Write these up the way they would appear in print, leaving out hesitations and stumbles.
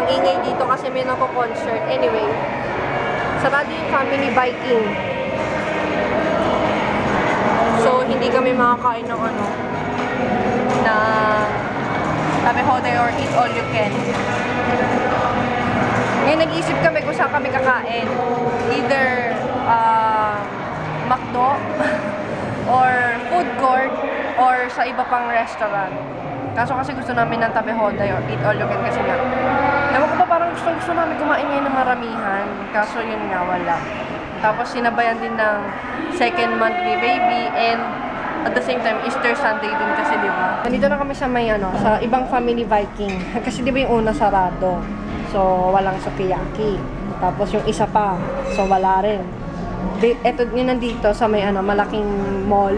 Ang ingay dito kasi may nako-concert. Anyway, sarado yung family biking. So, hindi kami makakain ng ano, na tabehote or eat all you can. Ngayon, nag-iisip kami kung saan kami kakain. Either McDo or food court or sa iba pang restaurant. Kaso kasi gusto namin ng tabehote or eat all you can kasi nga. Ewan ko pa, parang gusto namin kumain ngayon ng maramihan. Kaso yun nga, wala. Tapos sinabayan din ng second month ni baby and at the same time, Easter Sunday din kasi, di ba? Nandito na kami sa may ano, sa ibang family Viking. Kasi di ba yung una sarado? So, walang sukiyaki. Tapos yung isa pa, so wala rin. Eto, yun nandito sa may ano, malaking mall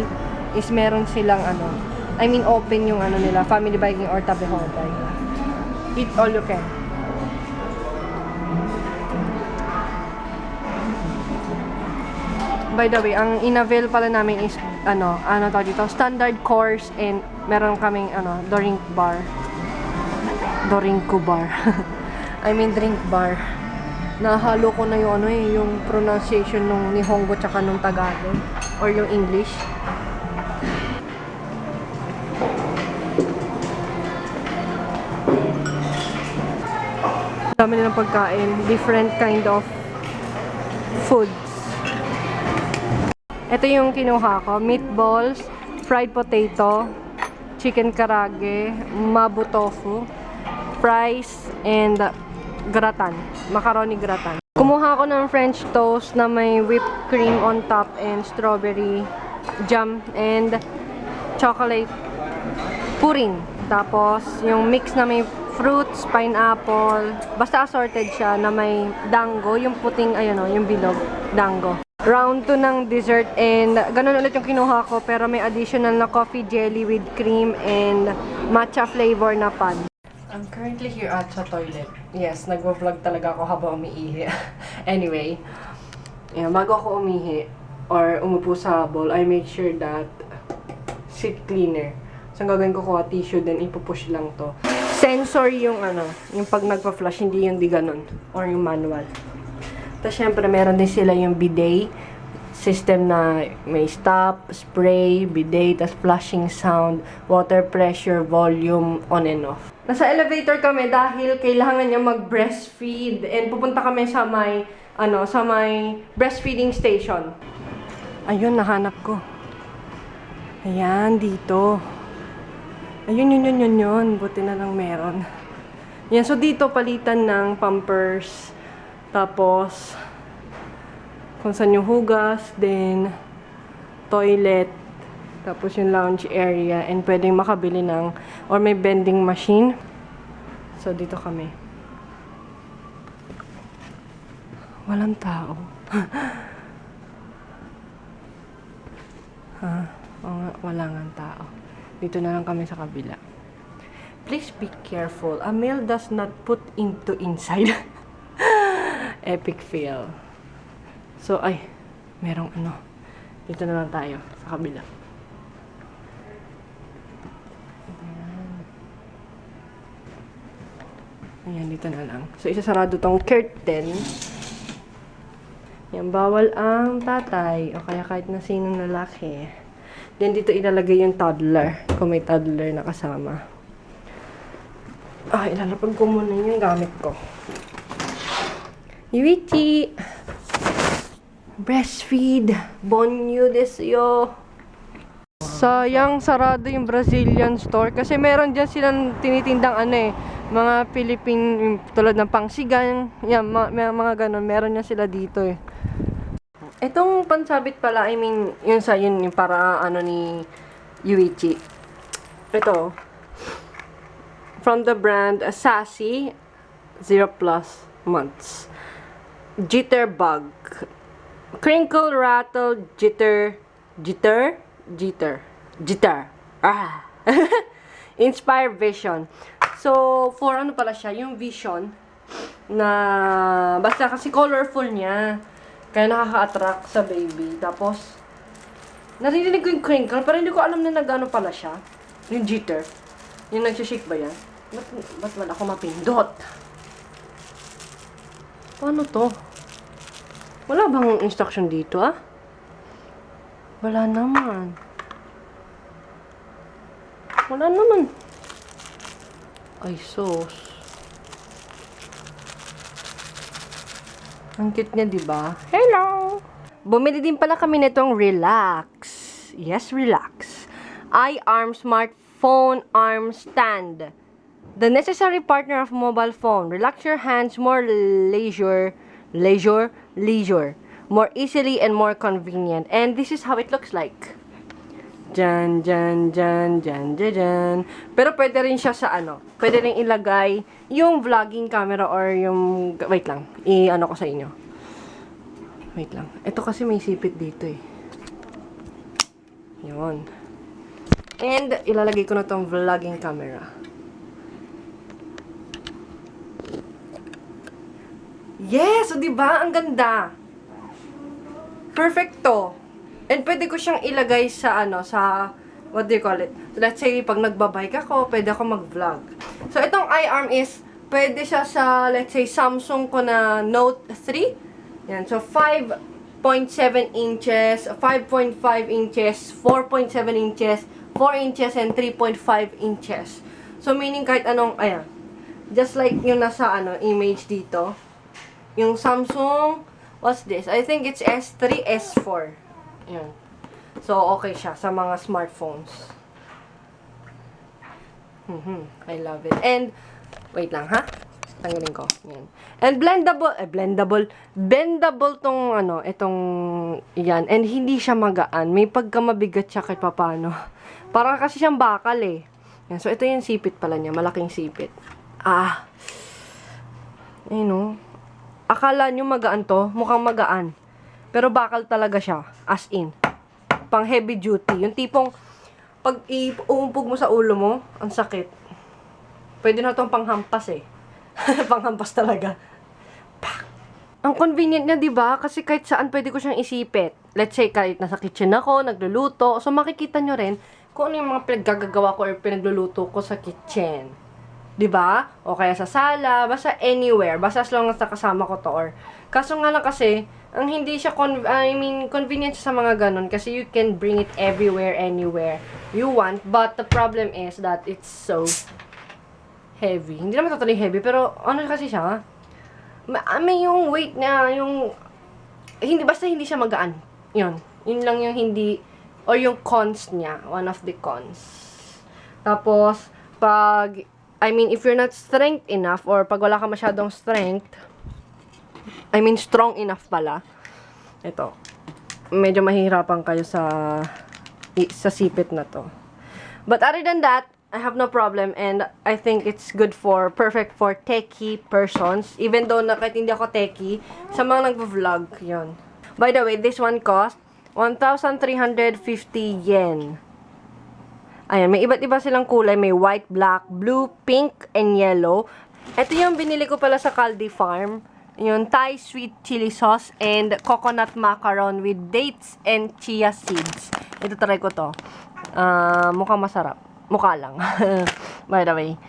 is meron silang ano, I mean open yung ano nila, family Viking or tabehote. Eat all you can. By the way, ang in-avail pala namin is ano tawag dito, standard course and meron kaming ano, drink bar. Dorinku bar. I mean drink bar. Nahalo ko na yung ano yung pronunciation nung Nihongo tsaka nung Tagalog or yung English. Dami nilang pagkain, different kind of foods. Ito yung kinuha ko, meatballs, fried potato, chicken karage, mabu tofu, fries, and gratin, macaroni gratin. Kumuha ko ng French toast na may whipped cream on top and strawberry jam and chocolate pudding. Tapos yung mix na may fruits, pineapple, basta assorted siya na may dango, yung puting, ayun o, yung bilog, dango. Round 2 ng dessert and ganun ulit yung kinuha ko pero may additional na coffee jelly with cream and matcha flavor na pan. I'm currently here at sa toilet. Yes, nagvo-vlog talaga ako habang umiihi. Anyway, yeah, bago ako umihi or umupo sa bowl, I make sure that seat cleaner. So, ang gagawin ko kuha tissue, then ipupush lang to. Sensor yung ano, yung pag nagpa-flush, hindi yung di ganun, or yung manual. Tapos, syempre, meron din sila yung bidet system na may stop, spray, bidet, tapos flushing sound, water pressure, volume, on and off. Nasa elevator kami dahil kailangan niya mag-breastfeed and pupunta kami sa may, ano, sa may breastfeeding station. Ayun, nahanap ko. Ayan, dito. Ayun, yun. Buti na lang meron. Yan, so dito palitan ng pampers. Tapos, kung saan yung hugas, then, toilet, tapos yung lounge area, and pwedeng makabili ng, or may vending machine. So, dito kami. Walang tao. Wala nga tao. Dito na lang kami sa kabila. Please be careful. A meal does not put into inside. Epic fail. So, ay, merong ano. Dito na lang tayo, sa kabila. Ayan, dito na lang. So, isasarado tong curtain. Yan, bawal ang tatay. O kaya kahit na sinong lalaki. Then, dito ilalagay yung toddler. Kung may toddler na kasama. Ilalapag ko muna yung gamit ko. Yuichi! Breastfeed! Bonyu desu. Sayang, sarado yung Brazilian store. Kasi meron dyan silang tinitindang ano mga Philippine, tulad ng pangsigan. Yan, mga ganun. Meron yan sila dito Itong pansabit pala, I mean, yun yung para ano ni Yuichi. Ito. From the brand Sassy, 0+ months. Jitterbug. Crinkle, rattle, jitter. Inspire vision. So, for ano pala siya, yung vision na basta kasi colorful niya. Kaya nakaka-attract sa baby. Tapos, naririnig ko yung crinkle, pero hindi ko alam na nag-ano pala siya. Yung jitter. Yung nagsishake ba yan? Ba't wala ako mapindot? Paano to? Wala bang instruction dito, ah? Wala naman. Wala naman. Ay, sus. Ang cute niya, diba? Hello! Bumili din pala kami nitong Relax. Yes, Relax. iArm Smartphone Arm Stand. The necessary partner of mobile phone. Relax your hands more leisure. More easily and more convenient. And this is how it looks like. Jan. Pero pwede rin siya sa ano, pwede rin ilagay yung vlogging camera or yung, wait lang, i-ano ko sa inyo. Wait lang. Ito kasi may sipit dito eh. Yun. And, ilalagay ko na tong vlogging camera. Yes! So, diba? Ang ganda. Perfecto. And pwede ko siyang ilagay sa ano, sa, what do you call it? Let's say, pag nagbabike ako, pwede ako mag-vlog. So, itong iArm is, pwede siya sa, let's say, Samsung ko na Note 3. Yan. So, 5.7 inches, 5.5 inches, 4.7 inches, 4 inches, and 3.5 inches. So, meaning kahit anong, ayan. Just like yung nasa, ano, image dito. Yung Samsung, what's this? I think it's S3, S4. Yan. So, okay siya sa mga smartphones. I love it. And, wait lang ha. Tanggalin ko. Yan. And bendable tong, ano, itong, yan. And hindi siya magaan. May pagkamabigat siya kahit papano. Parang kasi siyang bakal eh. Yan. So, ito yung sipit pala niya. Malaking sipit. Ayun o. Akala nyo magaan to. Mukhang magaan. Pero bakal talaga siya. As in. Pang heavy duty. Yung tipong, pag uumpog mo sa ulo mo, ang sakit. Pwede na itong panghampas eh. Panghampas talaga. Pak! Ang convenient niya, diba? Kasi kahit saan pwede ko siyang isipit. Let's say, kahit nasa kitchen ako, nagluluto. So, makikita nyo rin kung ano yung mga pinaggagawa ko or pinagluluto ko sa kitchen. Diba? O kaya sa sala, basta anywhere. Basta as long as nakasama ko to. Or, kaso nga lang kasi, ang hindi siya, convenient sa mga ganun kasi you can bring it everywhere, anywhere you want. But the problem is that it's so heavy. Hindi naman totally heavy, pero ano kasi siya? May yung weight na, yung, basta hindi siya magaan. Yun lang yung hindi, or yung cons niya. One of the cons. Tapos, if you're not strength enough, or pag wala ka masyadong strength, strong enough pala. Ito. Medyo mahihirapan kayo sa sipit na to. But other than that, I have no problem and I think it's perfect for techie persons. Even though kahit hindi ako techie, sa mga nagvo-vlog, yun. By the way, this one cost 1,350 yen. Ayan, may iba't iba silang kulay. May white, black, blue, pink, and yellow. Ito yung binili ko pala sa Caldi Farm. Yung Thai sweet chili sauce and coconut macaron with dates and chia seeds. Ito, try ko to. Mukhang masarap. Mukha lang. By the way.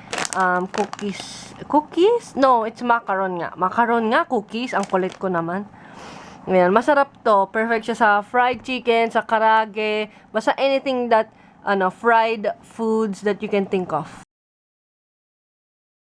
Cookies. Cookies? No, it's macaron nga. Macaron nga, cookies. Ang kulit ko naman. Ayan, masarap to. Perfect siya sa fried chicken, sa karage. Basta anything that, fried foods that you can think of.